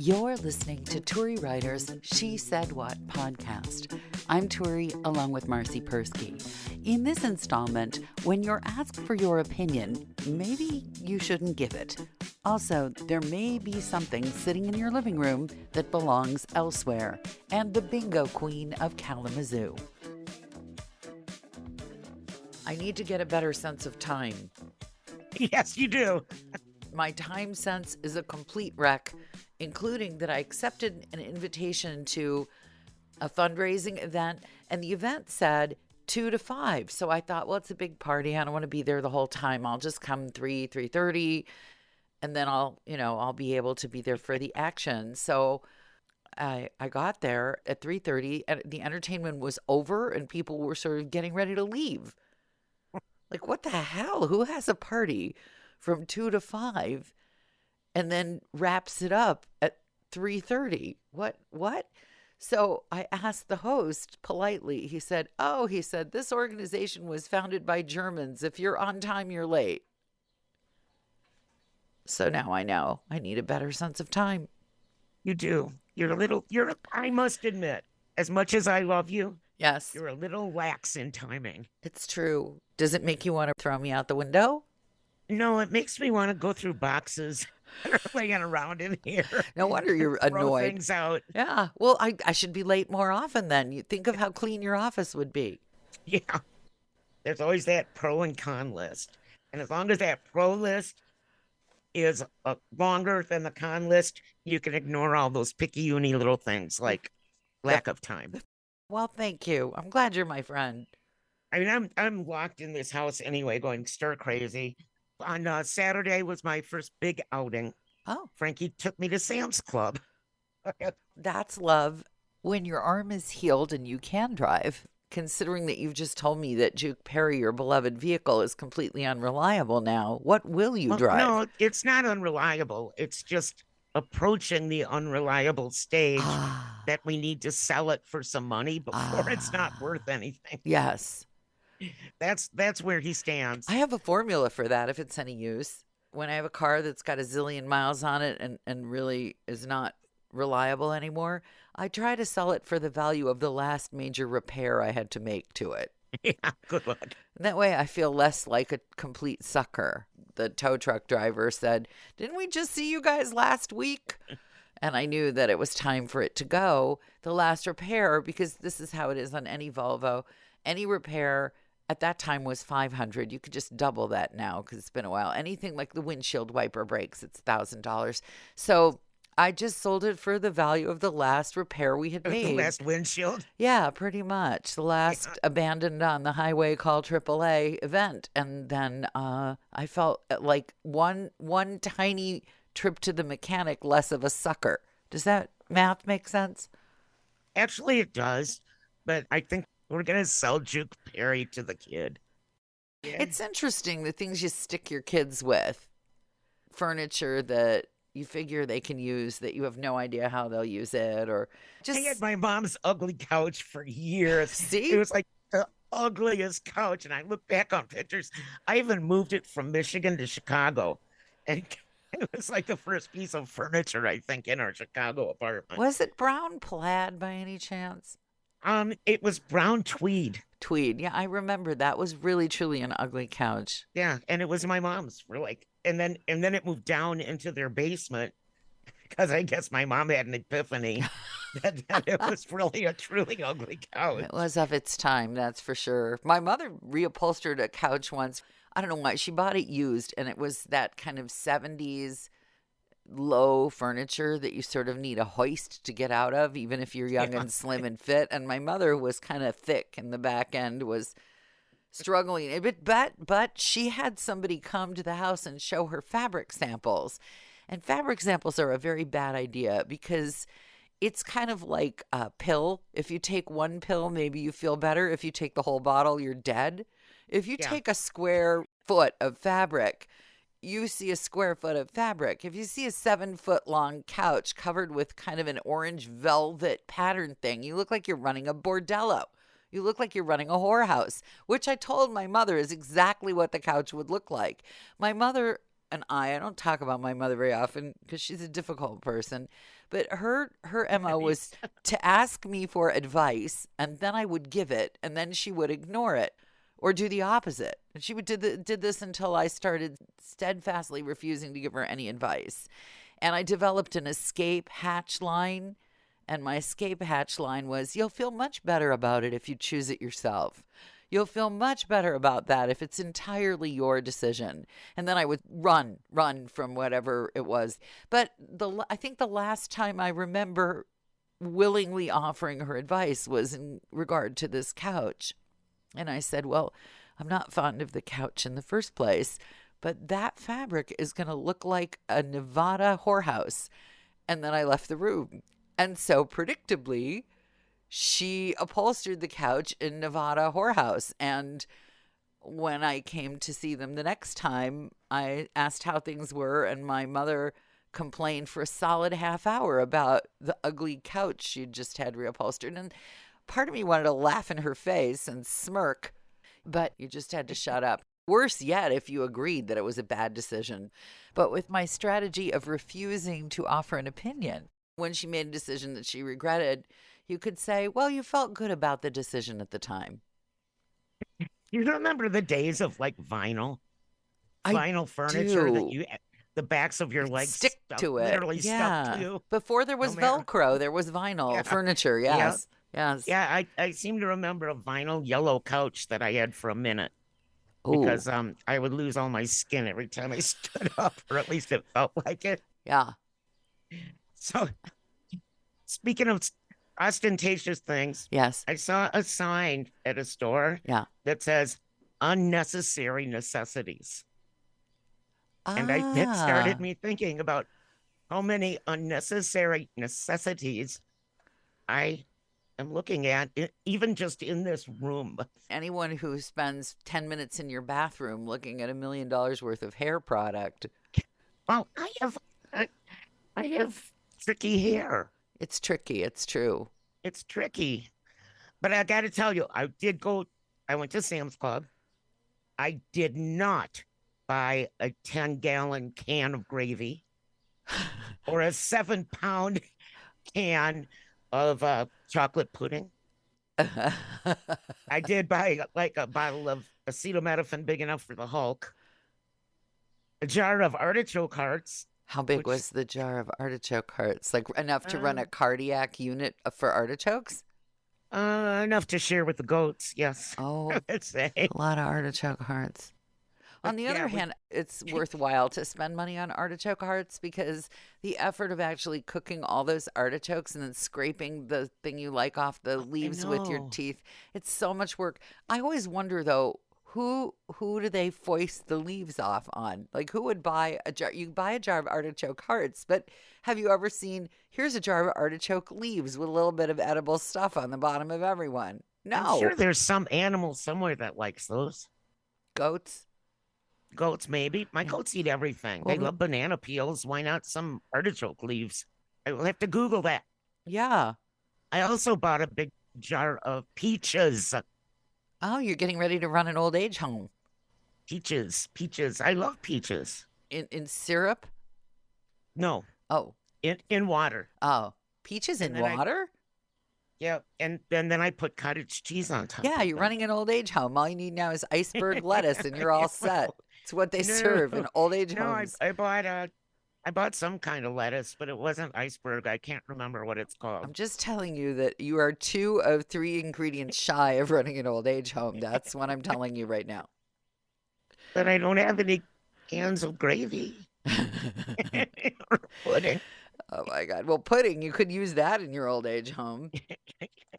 You're listening to Turi Writer's She Said What podcast. I'm Turi, along with Marcy Persky. In this installment, when you're asked for your opinion, maybe you shouldn't give it. Also, there may be something sitting in your living room that belongs elsewhere, and the bingo queen of Kalamazoo. I need to get a better sense of time. Yes, you do. My time sense is a complete wreck, including that I accepted an invitation to a fundraising event, and the event said 2 to 5. So I thought, well, it's a big party. I don't want to be there the whole time. I'll just come 3:30, and then I'll be able to be there for the action. So I got there at 3:30, and the entertainment was over, and people were sort of getting ready to leave. Like, what the hell? Who has a party from 2 to 5 and then wraps it up at 3:30? What? So I asked the host politely. He said, this organization was founded by Germans. If you're on time, you're late. So now I know I need a better sense of time. You do. I must admit, as much as I love you, yes, you're a little lax in timing. It's true. Does it make you want to throw me out the window? No, it makes me want to go through boxes that are laying around in here. No wonder you're annoyed. Throw things out. Yeah. Well, I should be late more often then. You think of how clean your office would be. Yeah. There's always that pro and con list. And as long as that pro list is longer than the con list, you can ignore all those picky-uni little things like lack of time. Well, thank you. I'm glad you're my friend. I mean, I'm locked in this house anyway, going stir crazy. On Saturday was my first big outing. Oh. Frankie took me to Sam's Club. That's love. When your arm is healed and you can drive, considering that you've just told me that Juke Perry, your beloved vehicle, is completely unreliable now, what will you drive? No, it's not unreliable. It's just approaching the unreliable stage that we need to sell it for some money before it's not worth anything. Yes. That's where he stands. I have a formula for that if it's any use. When I have a car that's got a zillion miles on it and really is not reliable anymore, I try to sell it for the value of the last major repair I had to make to it. Yeah, good luck. And that way I feel less like a complete sucker. The tow truck driver said, "Didn't we just see you guys last week?" And I knew that it was time for it to go. The last repair, because this is how it is on any Volvo, any repair at that time was $500. You could just double that now because it's been a while. Anything like the windshield wiper breaks, it's $1,000. So I just sold it for the value of the last repair we had made. The last windshield? Yeah, pretty much. The last abandoned on the highway call AAA event. And then I felt like one tiny trip to the mechanic less of a sucker. Does that math make sense? Actually, it does. But I think we're going to sell Juke Perry to the kid. Yeah. It's interesting, the things you stick your kids with. Furniture that you figure they can use, that you have no idea how they'll use it, or just... I had my mom's ugly couch for years. See? It was like the ugliest couch, and I look back on pictures. I even moved it from Michigan to Chicago, and it was like the first piece of furniture, I think, in our Chicago apartment. Was it brown plaid by any chance? It was brown tweed. Tweed. Yeah, I remember that was really truly an ugly couch. Yeah, and it was my mom's. We're like, and then it moved down into their basement because I guess my mom had an epiphany that it was really a truly ugly couch. It was of its time, that's for sure. My mother reupholstered a couch once. I don't know why. She bought it used, and it was that kind of 70s low furniture that you sort of need a hoist to get out of, even if you're young and slim and fit. And my mother was kind of thick, and the back end was struggling a bit, but she had somebody come to the house and show her fabric samples. And fabric samples are a very bad idea because it's kind of like a pill. If you take one pill, maybe you feel better. If you take the whole bottle, you're dead. If you take a square foot of fabric, you see a square foot of fabric. If you see a 7-foot long couch covered with kind of an orange velvet pattern thing, you look like you're running a bordello. You look like you're running a whorehouse, which I told my mother is exactly what the couch would look like. My mother and I don't talk about my mother very often because she's a difficult person, but her MO was Nice. to ask me for advice, and then I would give it, and then she would ignore it or do the opposite. And she would did this until I started steadfastly refusing to give her any advice. And I developed an escape hatch line. And my escape hatch line was, you'll feel much better about it if you choose it yourself. You'll feel much better about that if it's entirely your decision. And then I would run from whatever it was. But I think the last time I remember willingly offering her advice was in regard to this couch. And I said, well, I'm not fond of the couch in the first place, but that fabric is going to look like a Nevada whorehouse. And then I left the room. And so predictably, she upholstered the couch in Nevada whorehouse. And when I came to see them the next time, I asked how things were, and my mother complained for a solid half hour about the ugly couch she'd just had reupholstered. And part of me wanted to laugh in her face and smirk, but you just had to shut up. Worse yet, if you agreed that it was a bad decision. But with my strategy of refusing to offer an opinion, when she made a decision that she regretted, you could say, well, you felt good about the decision at the time. You remember the days of like vinyl I vinyl furniture that do. the backs of your legs Stick to it. literally stuck Yeah. to? Before there was No matter. Velcro, there was vinyl Yeah. furniture. Yeah. Yes. Yes. Yeah, I seem to remember a vinyl yellow couch that I had for a minute Ooh. because I would lose all my skin every time I stood up, or at least it felt like it. Yeah. So speaking of ostentatious things, Yes. I saw a sign at a store Yeah. that says unnecessary necessities. And that started me thinking about how many unnecessary necessities I am looking at, even just in this room. Anyone who spends 10 minutes in your bathroom looking at $1 million worth of hair product. Well, I have tricky hair. It's tricky. It's true. It's tricky. But I got to tell you, I went to Sam's Club. I did not buy a 10-gallon can of gravy or a 7-pound can of chocolate pudding. I did buy like a bottle of acetaminophen big enough for the Hulk, a jar of artichoke hearts. How big was the jar of artichoke hearts? Like enough to run a cardiac unit for artichokes? Enough to share with the goats, yes. Oh, Let's say. a lot of artichoke hearts. On the other Yeah, hand, it's worthwhile to spend money on artichoke hearts because the effort of actually cooking all those artichokes and then scraping the thing you like off the leaves with your know. teeth, it's so much work. I always wonder though, who do they foist the leaves off on? Like who would buy a jar? You buy a jar of artichoke hearts, but have you ever seen, here's a jar of artichoke leaves with a little bit of edible stuff on the bottom of everyone? I'm No. sure there's some animal somewhere that likes those. Goats? Goats, maybe. My goats eat everything. They Well, love banana peels. Why not some artichoke leaves? I will have to Google that. Yeah. I also bought a big jar of peaches. Oh, you're getting ready to run an old age home. Peaches. I love peaches. In syrup? No, Oh. in water. Oh. Peaches in And then water? Yeah, and then I put cottage cheese on top. Yeah, of you're them. running an old age home. All you need now is iceberg lettuce and you're all set. Well, It's what they no, serve in old age No, homes. I bought some kind of lettuce, but it wasn't iceberg. I can't remember what it's I'm called. just telling you that you are 2 of 3 ingredients shy of running an old age home. That's what I'm telling you right now. But I don't have any cans of gravy or pudding. Oh my God. Well, pudding, you could use that in your old age home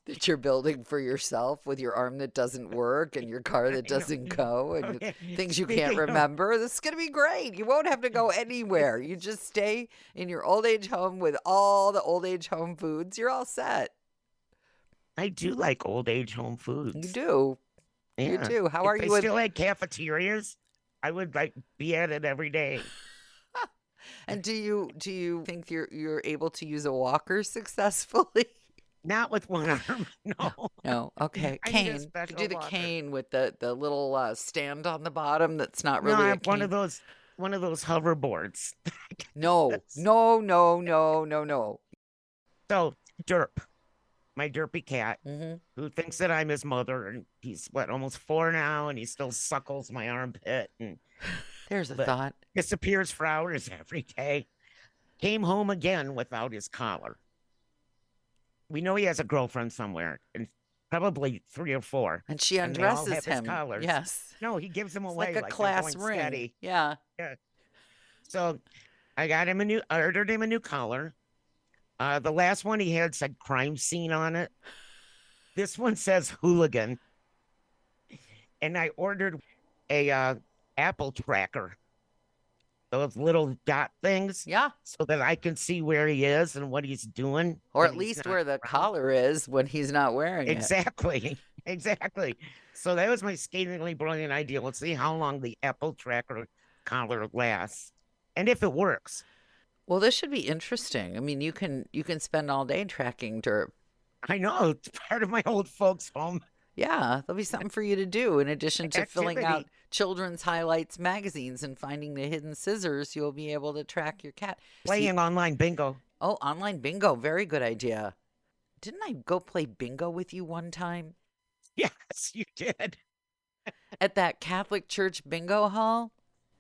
that you're building for yourself with your arm that doesn't work and your car that I know. doesn't go and Okay, things you can't speaking of- remember. This is going to be great. You won't have to go anywhere. You just stay in your old age home with all the old age home foods. You're all set. I do like old age home You foods. do. You Yeah. do. How If are they you with still had cafeterias, I would like be at it every day. and do you think you're able to use a walker successfully? Not with one arm, no. No. Okay. I need a Cane. You could special do the walker. cane with the little stand on the bottom that's not No, really I a have one cane. of those one of those hoverboards. No, no, no, no, no, no. So Derp, my derpy cat, Hmm. who thinks that I'm his mother, and he's what, almost 4 now, and he still suckles my armpit and There's a but thought. disappears for hours every day. Came home again without his collar. We know he has a girlfriend somewhere, and probably 3 or 4, And she and they all undresses have his him. collars. Yes. No, he gives them It's like away a like they're class going ring. steady. Yeah. Yeah. So I ordered him a new collar. The last one he had said crime scene on it. This one says hooligan. And I ordered a Apple tracker, those little dot things, Yeah. so that I can see where he is and what he's doing Or when at he's least not where the around. collar is when he's not wearing it. Exactly. Exactly. So that was my scathingly brilliant idea. Let's see how long the Apple tracker collar lasts and if it works. Well, this should be interesting. I mean, you can spend all day tracking derp. I know it's part of my old folks' home Yeah, there'll be something for you to do in addition to filling out activity. children's highlights magazines and finding the hidden scissors. You'll be able to track your cat. See, Playing online bingo. oh, online bingo, very good idea. Didn't I go play bingo with you one time Yes, you did. at that Catholic church bingo hall?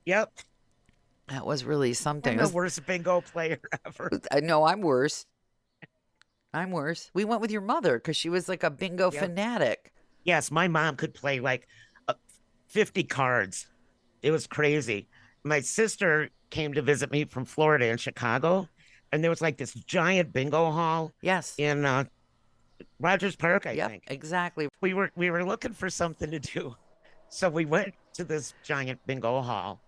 Yep. That was really something. I'm It the was- worst bingo player ever. I know I'm worse. I'm worse. We went with your mother because she was like a bingo Yep. fanatic. Yes, my mom could play like 50 cards. It was crazy. My sister came to visit me from Florida in Chicago, and there was like this giant bingo hall Yes. in Rogers Park, I Yep, think. exactly. We were looking for something to do. So we went to this giant bingo hall.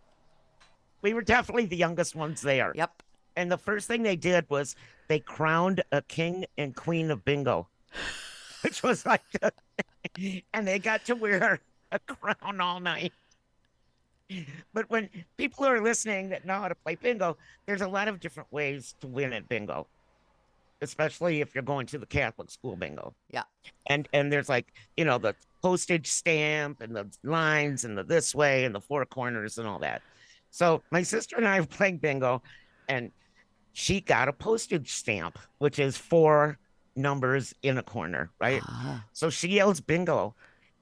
We were definitely the youngest ones there. Yep. And the first thing they did was they crowned a king and queen of bingo, which was like, and they got to wear a crown all night. But when people are listening that know how to play bingo, there's a lot of different ways to win at bingo, especially if you're going to the Catholic school bingo. Yeah. And there's like, the postage stamp and the lines and the this way and the 4 corners and all that. So my sister and I were playing bingo, and she got a postage stamp, which is 4 numbers in a corner, right? Ah. So she yells bingo.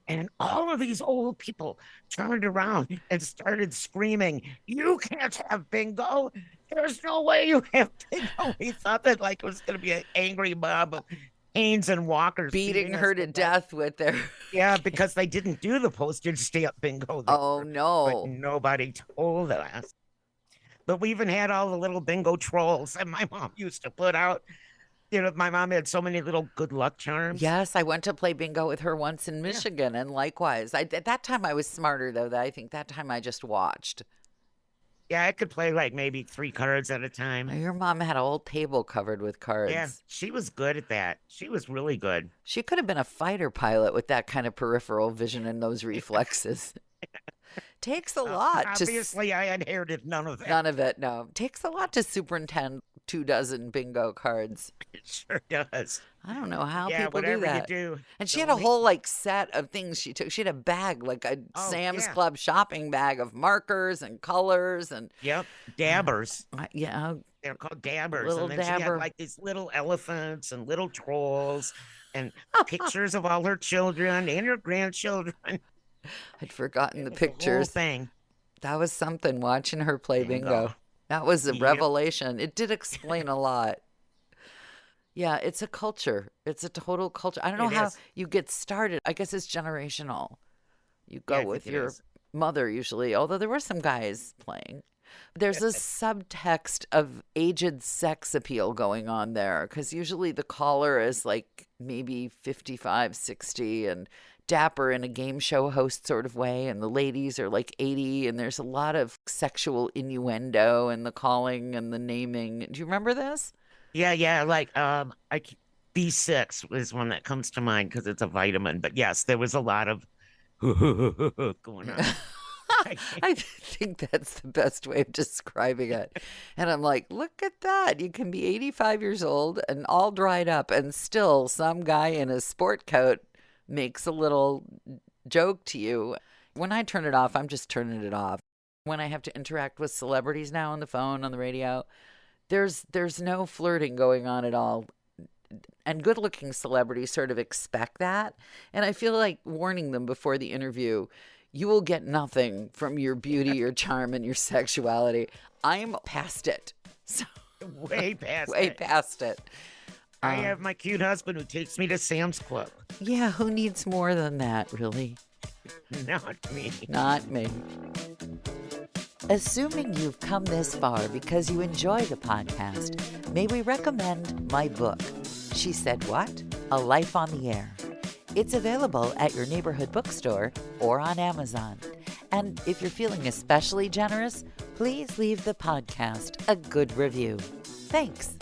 And all of these old people turned around and started screaming, "You can't have bingo. There's no way you have bingo." We thought that like it was going to be an angry mob of Haynes and Walkers Beating us her to death. death with their. Yeah, because they didn't do the postage stamp bingo. Oh, But no. nobody told us. But we even had all the little bingo trolls, and my mom used to put out. My mom had so many little good luck charms. Yes, I went to play bingo with her once in Yeah. Michigan, and likewise. At that time, I was smarter, though. I think that time I just watched. Yeah, I could play like maybe 3 cards at a time. Your mom had a whole table covered with cards. Yeah, she was good at that. She was really good. She could have been a fighter pilot with that kind of peripheral vision and those reflexes. Takes a lot to. Obviously, I inherited none of that. None of it, no. Takes a lot to superintend 24 bingo cards. It sure does. I don't know how Yeah, people do whatever that. you do. And she don't had a make- whole like set of things she took. She had a bag, like a Oh, Sam's yeah. Club shopping bag of markers and colors and Yep, dabbers. yeah, They're called dabbers. Little And then she dabber. had like these little elephants and little trolls and pictures of all her children and her grandchildren. I'd forgotten the It was a whole pictures. thing. That was something watching her play bingo. Bingo. That was a Yep. revelation. It did explain a lot. Yeah, it's a culture. It's a total culture. I don't know It how is. you get started. I guess it's generational. You Yeah, I go with think it your is. mother usually, although there were some guys playing. There's a subtext of aged sex appeal going on there because usually the caller is like maybe 55, 60 and dapper in a game show host sort of way, and the ladies are like 80, and there's a lot of sexual innuendo in the calling and the naming. Do you remember this? Yeah, like B6 is one that comes to mind because it's a vitamin. But yes, there was a lot of going on. I think that's the best way of describing it. And I'm like, look at that. You can be 85 years old and all dried up, and still some guy in a sport coat makes a little joke to you. When I turn it off, I'm just turning it off. When I have to interact with celebrities now on the phone, on the radio, there's no flirting going on at all. And good-looking celebrities sort of expect that. And I feel like warning them before the interview, you will get nothing from your beauty, your charm, and your sexuality. I'm past it. So, Way past way it. past it. I have my cute husband who takes me to Sam's Club. Yeah, who needs more than that, really? Not me. Not me. Assuming you've come this far because you enjoy the podcast, may we recommend my book, She Said What? A Life on the Air. It's available at your neighborhood bookstore or on Amazon. And if you're feeling especially generous, please leave the podcast a good review. Thanks.